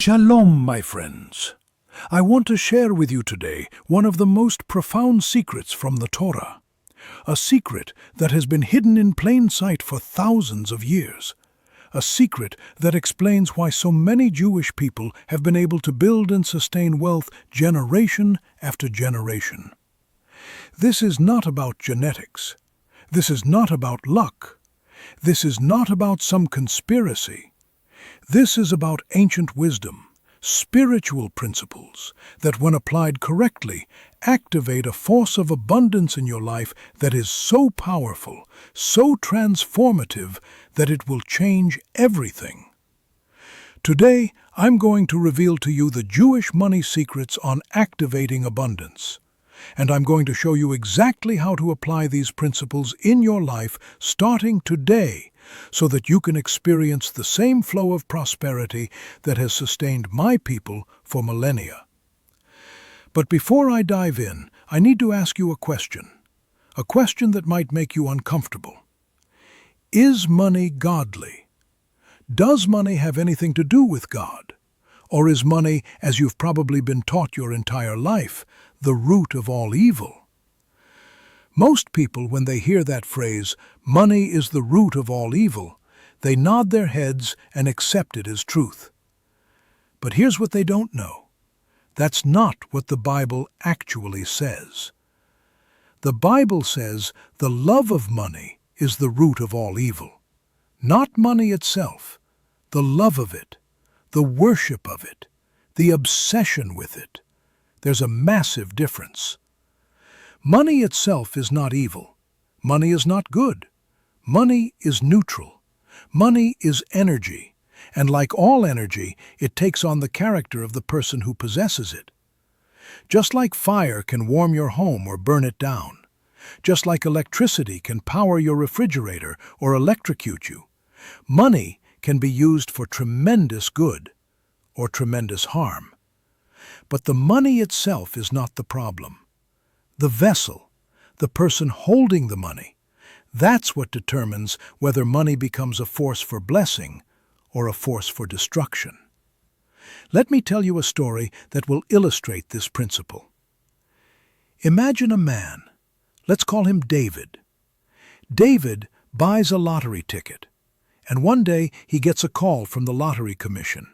Shalom, my friends. I want to share with you today one of the most profound secrets from the Torah. A secret that has been hidden in plain sight for thousands of years. A secret that explains why so many Jewish people have been able to build and sustain wealth generation after generation. This is not about genetics. This is not about luck. This is not about some conspiracy. This is about ancient wisdom, spiritual principles that, when applied correctly, activate a force of abundance in your life that is so powerful, so transformative, that it will change everything. Today, I'm going to reveal to you the Jewish money secrets on activating abundance. And I'm going to show you exactly how to apply these principles in your life starting today, so that you can experience the same flow of prosperity that has sustained my people for millennia. But before I dive in, I need to ask you a question that might make you uncomfortable. Is money godly? Does money have anything to do with God? Or is money, as you've probably been taught your entire life, the root of all evil? Most people, when they hear that phrase, money is the root of all evil, they nod their heads and accept it as truth. But here's what they don't know. That's not what the Bible actually says. The Bible says the love of money is the root of all evil. Not money itself, the love of it, the worship of it, the obsession with it. There's a massive difference. Money itself is not evil. Money is not good. Money is neutral. Money is energy, and like all energy, it takes on the character of the person who possesses it. Just like fire can warm your home or burn it down, just like electricity can power your refrigerator or electrocute you, money can be used for tremendous good or tremendous harm. But the money itself is not the problem. The vessel, the person holding the money, that's what determines whether money becomes a force for blessing or a force for destruction. Let me tell you a story that will illustrate this principle. Imagine a man. Let's call him David. David buys a lottery ticket, and one day he gets a call from the lottery commission.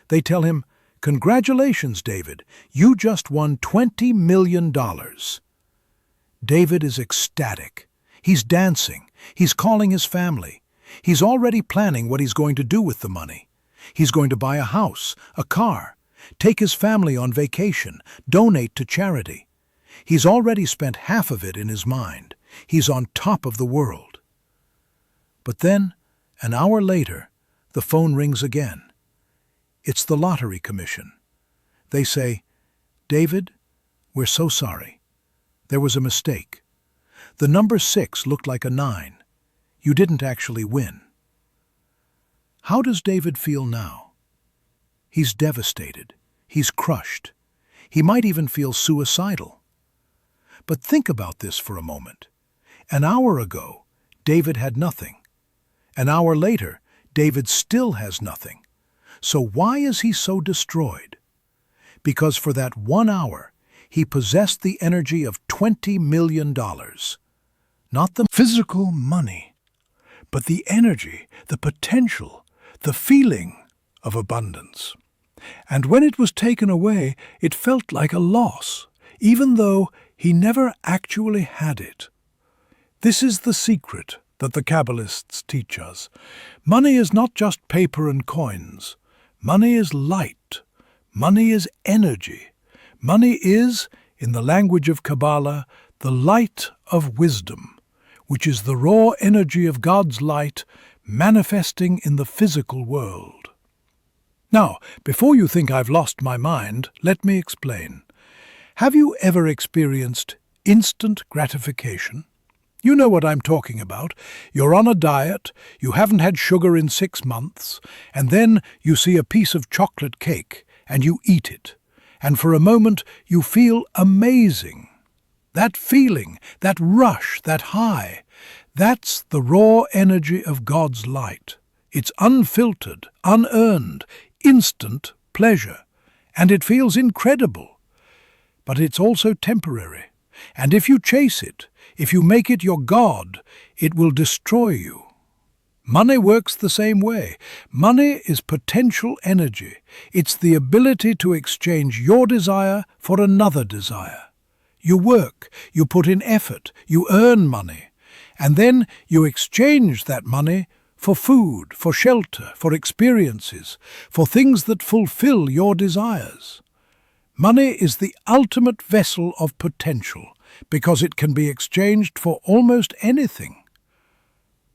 They tell him, "Congratulations, David, you just won $20 million. David is ecstatic. He's dancing. He's calling his family. He's already planning what he's going to do with the money. He's going to buy a house, a car, take his family on vacation, donate to charity. He's already spent half of it in his mind. He's on top of the world. But then, an hour later, the phone rings again. It's the lottery commission. They say, "David, we're so sorry. There was a mistake. The number 6 looked like a 9. You didn't actually win." How does David feel now? He's devastated. He's crushed. He might even feel suicidal. But think about this for a moment. An hour ago, David had nothing. An hour later, David still has nothing. So why is he so destroyed? Because for that 1 hour, he possessed the energy of $20 million. Not the physical money, but the energy, the potential, the feeling of abundance. And when it was taken away, it felt like a loss, even though he never actually had it. This is the secret that the Kabbalists teach us. Money is not just paper and coins. Money is light. Money is energy. Money is, in the language of Kabbalah, the light of wisdom, which is the raw energy of God's light manifesting in the physical world. Now, before you think I've lost my mind, let me explain. Have you ever experienced instant gratification? You know what I'm talking about. You're on a diet, you haven't had sugar in 6 months, and then you see a piece of chocolate cake and you eat it. And for a moment you feel amazing. That feeling, that rush, that high, that's the raw energy of God's light. It's unfiltered, unearned, instant pleasure, and it feels incredible. But it's also temporary, and if you chase it, if you make it your God, it will destroy you. Money works the same way. Money is potential energy. It's the ability to exchange your desire for another desire. You work, you put in effort, you earn money, and then you exchange that money for food, for shelter, for experiences, for things that fulfill your desires. Money is the ultimate vessel of potential because it can be exchanged for almost anything.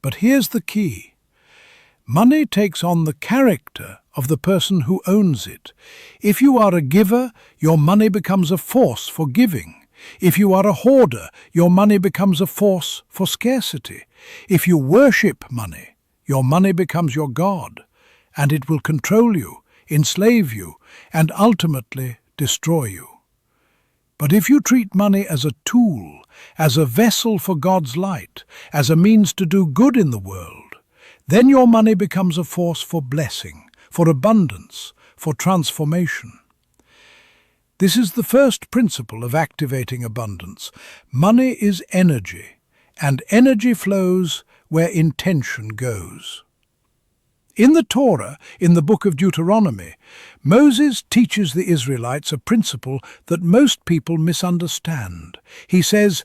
But here's the key. Money takes on the character of the person who owns it. If you are a giver, your money becomes a force for giving. If you are a hoarder, your money becomes a force for scarcity. If you worship money, your money becomes your God, and it will control you, enslave you, and ultimately destroy you. But if you treat money as a tool, as a vessel for God's light, as a means to do good in the world, then your money becomes a force for blessing, for abundance, for transformation. This is the first principle of activating abundance. Money is energy, and energy flows where intention goes. In the Torah, in the book of Deuteronomy, Moses teaches the Israelites a principle that most people misunderstand. He says,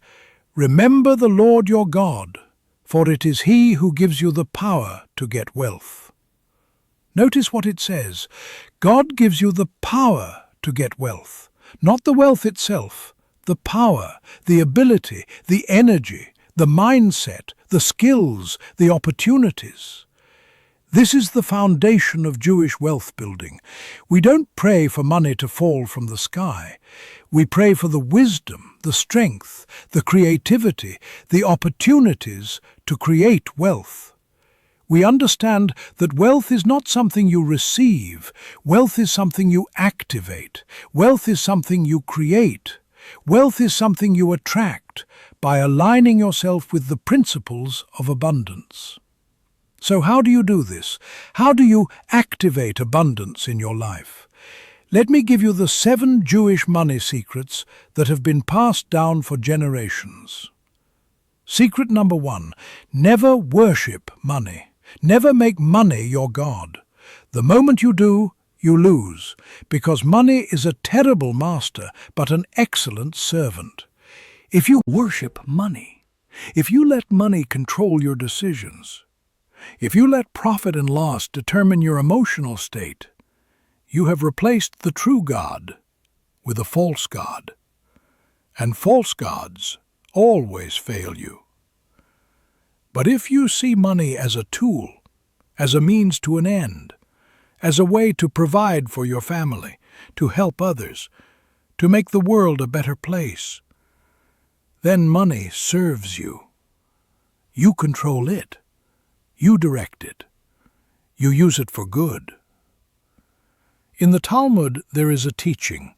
"Remember the Lord your God, for it is He who gives you the power to get wealth." Notice what it says. God gives you the power to get wealth, not the wealth itself, the power, the ability, the energy, the mindset, the skills, the opportunities. This is the foundation of Jewish wealth building. We don't pray for money to fall from the sky. We pray for the wisdom, the strength, the creativity, the opportunities to create wealth. We understand that wealth is not something you receive. Wealth is something you activate. Wealth is something you create. Wealth is something you attract by aligning yourself with the principles of abundance. So how do you do this? How do you activate abundance in your life? Let me give you the 7 Jewish money secrets that have been passed down for generations. Secret number 1, never worship money. Never make money your God. The moment you do, you lose, because money is a terrible master, but an excellent servant. If you worship money, if you let money control your decisions, if you let profit and loss determine your emotional state, you have replaced the true God with a false God. And false gods always fail you. But if you see money as a tool, as a means to an end, as a way to provide for your family, to help others, to make the world a better place, then money serves you. You control it. You direct it. You use it for good. In the Talmud there is a teaching.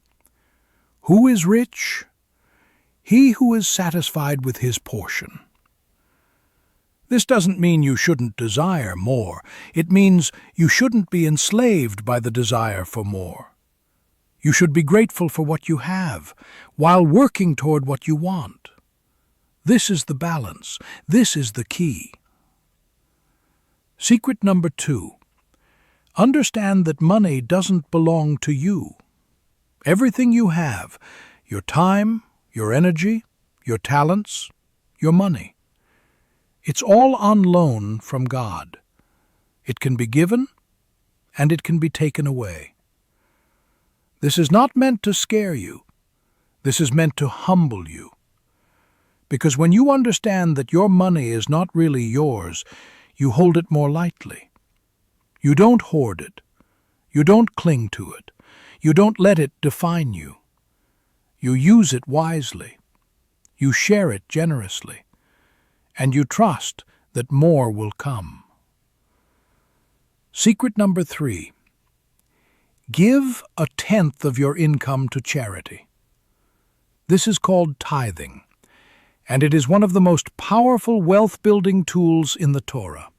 Who is rich? He who is satisfied with his portion. This doesn't mean you shouldn't desire more. It means you shouldn't be enslaved by the desire for more. You should be grateful for what you have, while working toward what you want. This is the balance. This is the key. Secret number 2. Understand that money doesn't belong to you. Everything you have, your time, your energy, your talents, your money, it's all on loan from God. It can be given, and it can be taken away. This is not meant to scare you. This is meant to humble you. Because when you understand that your money is not really yours, you hold it more lightly. You don't hoard it. You don't cling to it. You don't let it define you. You use it wisely. You share it generously. And you trust that more will come. Secret number 3. Give 1/10 of your income to charity. This is called tithing, and it is one of the most powerful wealth-building tools in the Torah.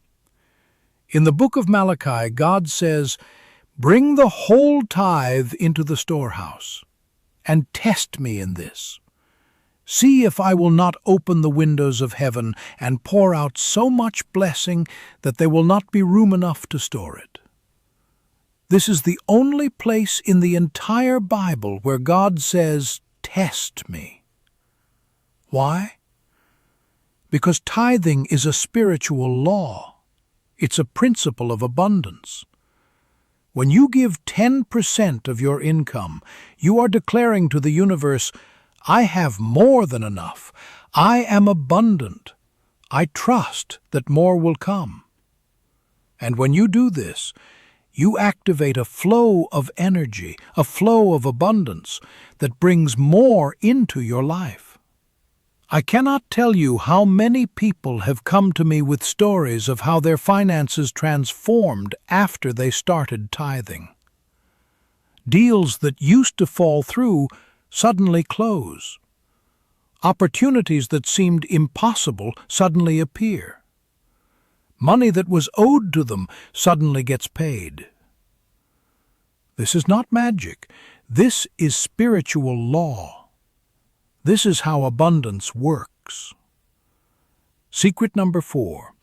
In the book of Malachi, God says, Bring the whole tithe into the storehouse, and test me in this. See if I will not open the windows of heaven and pour out so much blessing that there will not be room enough to store it. This is the only place in the entire Bible where God says, "Test me." Why? Because tithing is a spiritual law. It's a principle of abundance. When you give 10% of your income, you are declaring to the universe, "I have more than enough. I am abundant. I trust that more will come." And when you do this, you activate a flow of energy, a flow of abundance that brings more into your life. I cannot tell you how many people have come to me with stories of how their finances transformed after they started tithing. Deals that used to fall through suddenly close. Opportunities that seemed impossible suddenly appear. Money that was owed to them suddenly gets paid. This is not magic. This is spiritual law. This is how abundance works. Secret number 4.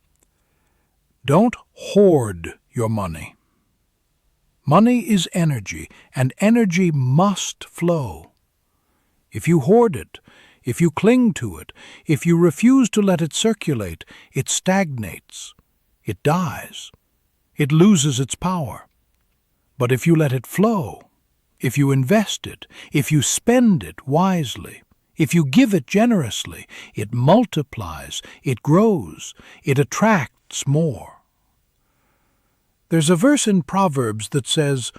Don't hoard your money. Money is energy, and energy must flow. If you hoard it, if you cling to it, if you refuse to let it circulate, it stagnates, it dies, it loses its power. But if you let it flow, if you invest it, if you spend it wisely, if you give it generously, it multiplies, it grows, it attracts more. There's a verse in Proverbs that says,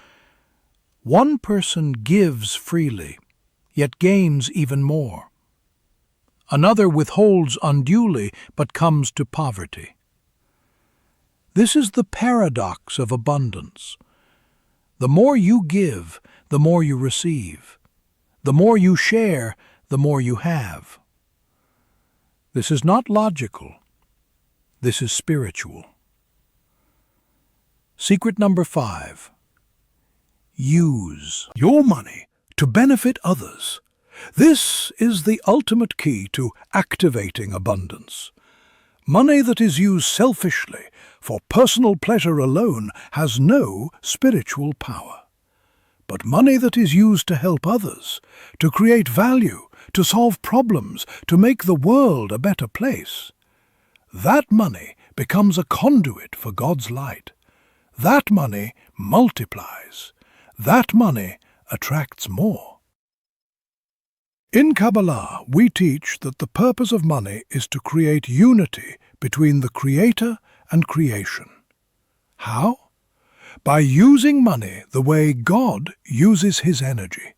"One person gives freely, yet gains even more. Another withholds unduly, but comes to poverty." This is the paradox of abundance. The more you give, the more you receive. The more you share, the more you have. This is not logical. This is spiritual. Secret number 5. Use your money to benefit others. This is the ultimate key to activating abundance. Money that is used selfishly for personal pleasure alone has no spiritual power. But money that is used to help others, to create value, to solve problems, to make the world a better place, that money becomes a conduit for God's light. That money multiplies. That money attracts more. In Kabbalah, we teach that the purpose of money is to create unity between the Creator and creation. How? By using money the way God uses His energy,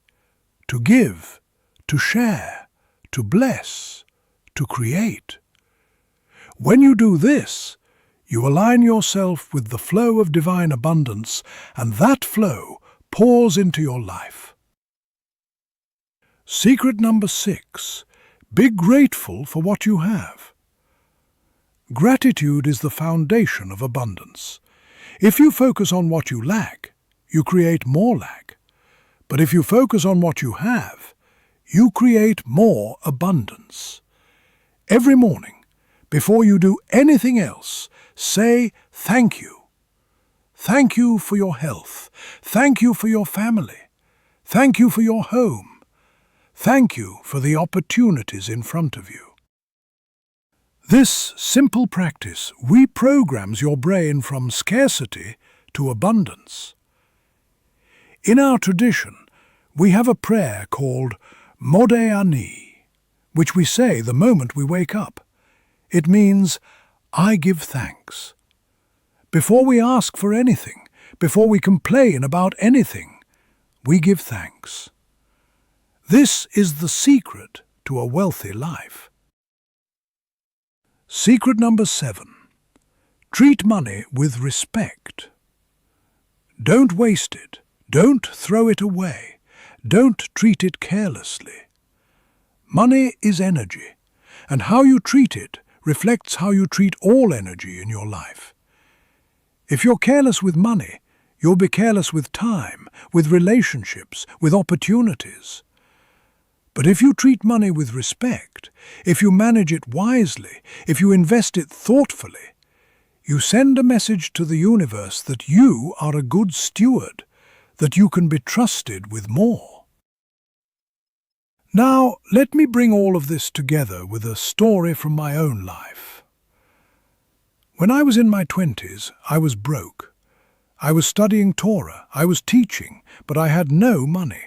to give, to share, to bless, to create. When you do this, you align yourself with the flow of divine abundance, and that flow pours into your life. Secret number 6. Be grateful for what you have. Gratitude is the foundation of abundance. If you focus on what you lack, you create more lack. But if you focus on what you have, you create more abundance. Every morning, before you do anything else, say thank you. Thank you for your health. Thank you for your family. Thank you for your home. Thank you for the opportunities in front of you. This simple practice reprograms your brain from scarcity to abundance. In our tradition, we have a prayer called Modeh Ani, which we say the moment we wake up. It means, "I give thanks." Before we ask for anything, before we complain about anything, we give thanks. This is the secret to a wealthy life. Secret number 7. Treat money with respect. Don't waste it. Don't throw it away. Don't treat it carelessly. Money is energy, and how you treat it reflects how you treat all energy in your life. If you're careless with money, You'll be careless with time, with relationships, with opportunities. But if you treat money with respect, if you manage it wisely, if you invest it thoughtfully, you send a message to the universe that you are a good steward, that you can be trusted with more. Now, let me bring all of this together with a story from my own life. When I was in my 20s, I was broke. I was studying Torah, I was teaching, but I had no money.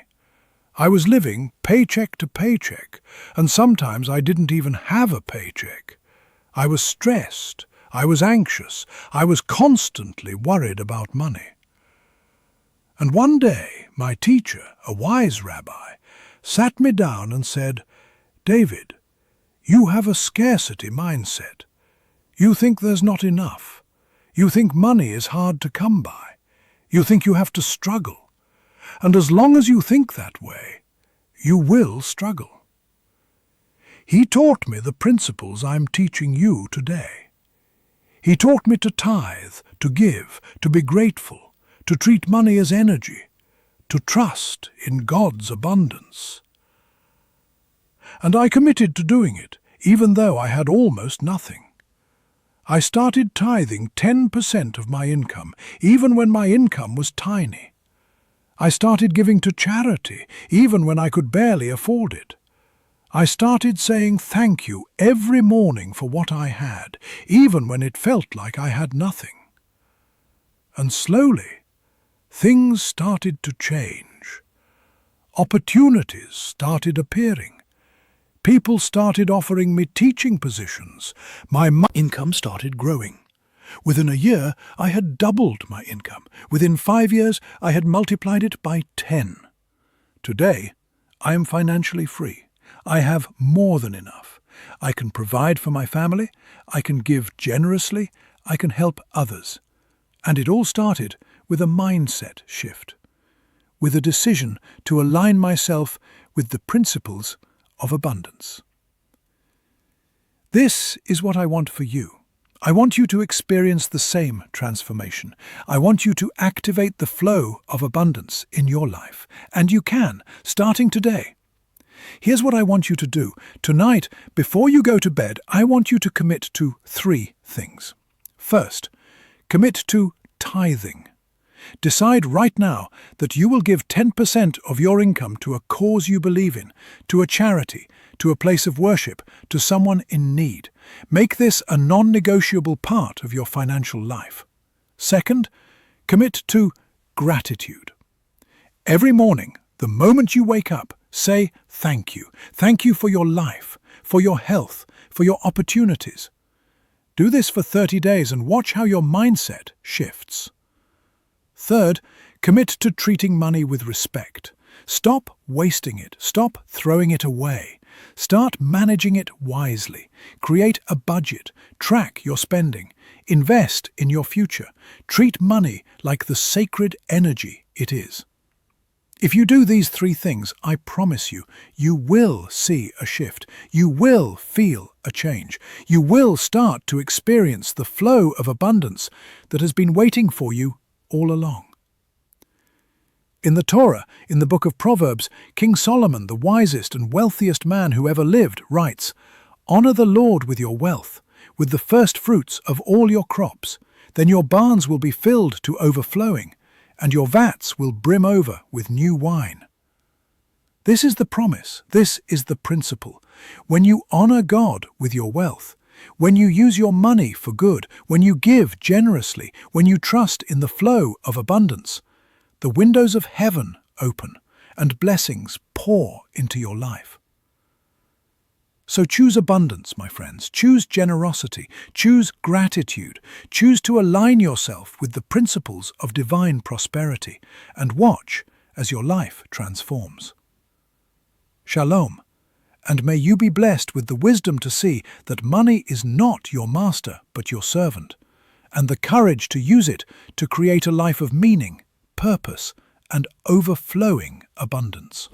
I was living paycheck to paycheck, and sometimes I didn't even have a paycheck. I was stressed, I was anxious, I was constantly worried about money. And one day, my teacher, a wise rabbi, sat me down and said, "David, you have a scarcity mindset. You think there's not enough. You think money is hard to come by. You think you have to struggle. And as long as you think that way, you will struggle." He taught me the principles I'm teaching you today. He taught me to tithe, to give, to be grateful, to treat money as energy, to trust in God's abundance. And I committed to doing it, even though I had almost nothing. I started tithing 10% of my income, even when my income was tiny. I started giving to charity, even when I could barely afford it. I started saying thank you every morning for what I had, even when it felt like I had nothing. And slowly, things started to change. Opportunities started appearing. People started offering me teaching positions. My income started growing. Within a year, I had doubled my income. Within 5 years, I had multiplied it by 10. Today, I am financially free. I have more than enough. I can provide for my family. I can give generously. I can help others. And it all started with a mindset shift, with a decision to align myself with the principles of abundance. This is what I want for you. I want you to experience the same transformation. I want you to activate the flow of abundance in your life. And you can, starting today. Here's what I want you to do. Tonight, before you go to bed, I want you to commit to 3 things. First, commit to tithing. Decide right now that you will give 10% of your income to a cause you believe in, to a charity, to a place of worship, to someone in need. Make this a non-negotiable part of your financial life. Second, commit to gratitude. Every morning, the moment you wake up, say thank you. Thank you for your life, for your health, for your opportunities. Do this for 30 days and watch how your mindset shifts. Third, commit to treating money with respect. Stop wasting it. Stop throwing it away. Start managing it wisely. Create a budget. Track your spending. Invest in your future. Treat money like the sacred energy it is. If you do these 3 things, I promise you, you will see a shift. You will feel a change. You will start to experience the flow of abundance that has been waiting for you all along. In the Torah, in the book of Proverbs, King Solomon, the wisest and wealthiest man who ever lived, writes, "Honor the Lord with your wealth, with the first fruits of all your crops. Then your barns will be filled to overflowing, and your vats will brim over with new wine." This is the promise. This is the principle. When you honor God with your wealth, when you use your money for good, when you give generously, when you trust in the flow of abundance, the windows of heaven open and blessings pour into your life. So choose abundance, my friends. Choose generosity. Choose gratitude. Choose to align yourself with the principles of divine prosperity and watch as your life transforms. Shalom, and may you be blessed with the wisdom to see that money is not your master but your servant, and the courage to use it to create a life of meaning, purpose, and overflowing abundance.